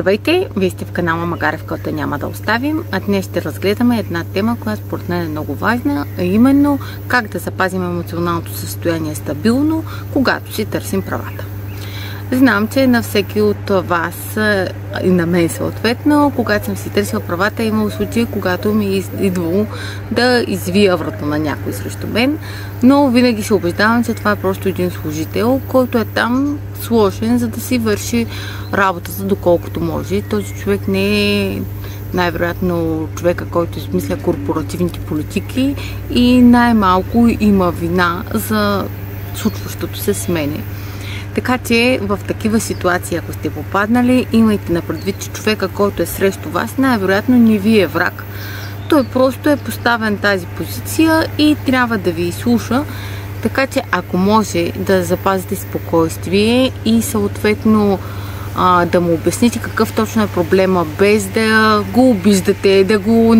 Здравейте! Вие сте в канала Магарев, който няма да оставим. А днес ще разгледаме една тема, която според мен е много важна, а именно как да запазим емоционалното състояние стабилно, когато си търсим правата. Знам, че на всеки от вас и на мен съответно, когато съм си търсила правата, е имало случаи, когато ми е идвало да извия врата на някой срещу мен, но винаги се убеждавам, че това е просто един служител, който е там сложен, за да си върши работата доколкото може. Този човек не е най-вероятно човека, който измисля корпоративните политики и най-малко има вина за случващото се с мене. Така че в такива ситуации, ако сте попаднали, имайте на предвид, че човека, който е срещу вас, най-вероятно не ви е враг. Той просто е поставен тази позиция и трябва да ви изслуша. Така че ако може да запазите спокойствие и съответно да му обясните какъв точно е проблема, без да го обиждате, да го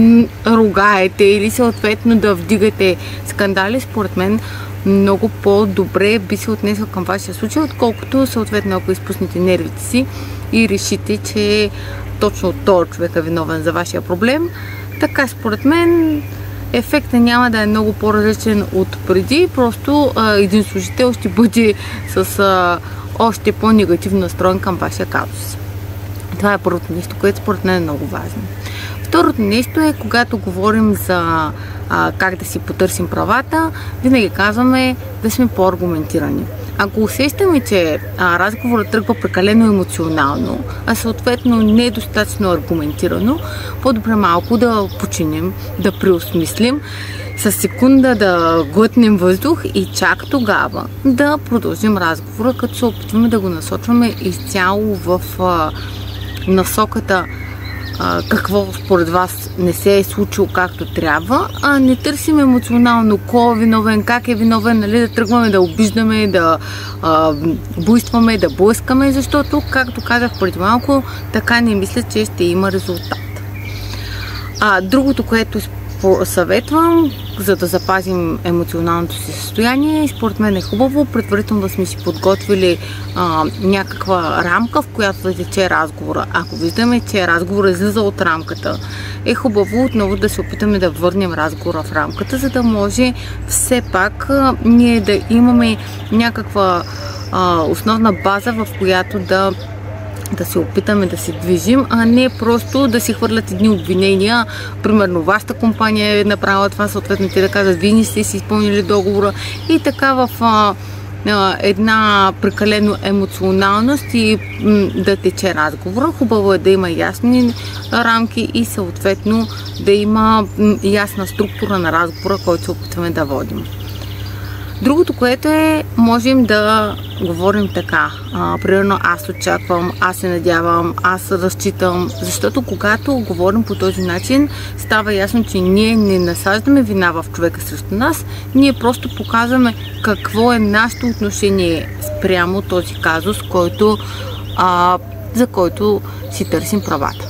ругаете или съответно да вдигате скандали, според мен много по-добре би се отнесъл към вашия случай, отколкото съответно ако изпуснете нервите си и решите, че точно този човек е виновен за вашия проблем. Така според мен ефектът няма да е много по-различен от преди, просто един служител ще бъде с още по-негативно настроен към вашия казус. Това е първото нещо, което според мен е много важно. Второто нещо е, когато говорим за как да си потърсим правата, винаги казваме да сме по-аргументирани. Ако усещаме, че разговорът тръгва прекалено емоционално, а съответно недостатъчно аргументирано, по-добре малко да починем, да преосмислим, с секунда да глътнем въздух и чак тогава да продължим разговора, като се опитваме да го насочваме изцяло в насоката какво според вас не се е случило както трябва, а не търсим емоционално кой е виновен, как е виновен, нали, да тръгваме да обиждаме, да буйстваме, да блъскаме, защото, както казах преди малко, така не мисля, че ще има резултат. Другото, което съветвам, за да запазим емоционалното си състояние, според мен е хубаво предварително да сме си подготвили някаква рамка, в която да тече разговора. Ако виждаме, че разговорът излиза от рамката, е хубаво отново да се опитаме да върнем разговора в рамката, за да може все пак ние да имаме някаква основна база, в която да се опитаме да се движим, а не просто да си хвърлят едни обвинения. Примерно, вашата компания е направила това, съответно те да казват, вие не сте си изпълнили договора и така в една прекалено емоционалност и да тече разговора. Хубаво е да има ясни рамки и съответно да има ясна структура на разговора, който се опитваме да водим. Другото, което е, можем да говорим така. Примерно аз очаквам, аз се надявам, аз разчитам, защото когато говорим по този начин, става ясно, че ние не насаждаме вина в човека срещу нас, ние просто показваме какво е нашето отношение спрямо този казус, за който си търсим правата.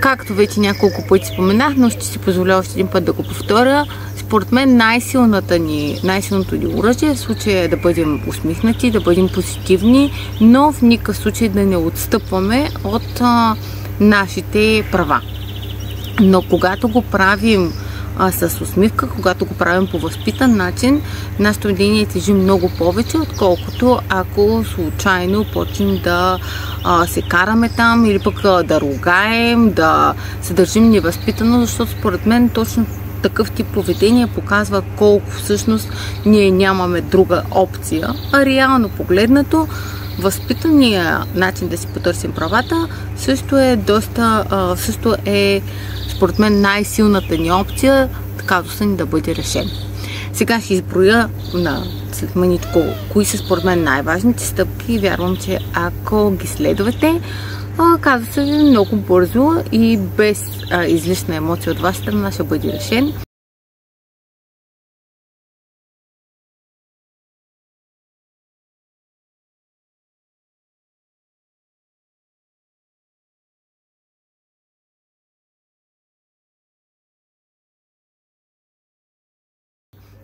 Както вече няколко пъти споменах, но ще си позволя още един път да го повторя, според мен най-силното ни оръжие в случая е да бъдем усмихнати, да бъдем позитивни, но в никакъв случай да не отстъпваме от нашите права. Но когато го правим с усмивка, когато го правим по възпитан начин, нашето поведение тежи много повече, отколкото ако случайно почнем да се караме там или пък да ругаем, да се държим невъзпитано, защото според мен точно такъв тип поведение показва колко всъщност ние нямаме друга опция, а реално погледнато възпитания начин да си потърсим правата също е според мен най-силната ни опция казуса ни да бъде решен. Сега ще изброя след мъничко кои са според мен най-важните стъпки и вярвам, че ако ги следвате, казусът ви много бързо и без излишна емоция от ваша страна ще бъде решен.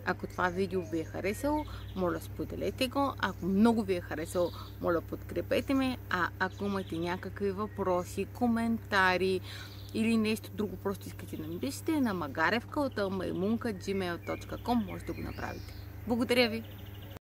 Ако това видео ви е харесало, моля споделете го. Ако много ви е харесало, моля подкрепете ме. А ако имате някакви въпроси, коментари или нещо друго, просто искате да ми пишете на magarevka@gmail.com, може да го направите. Благодаря ви!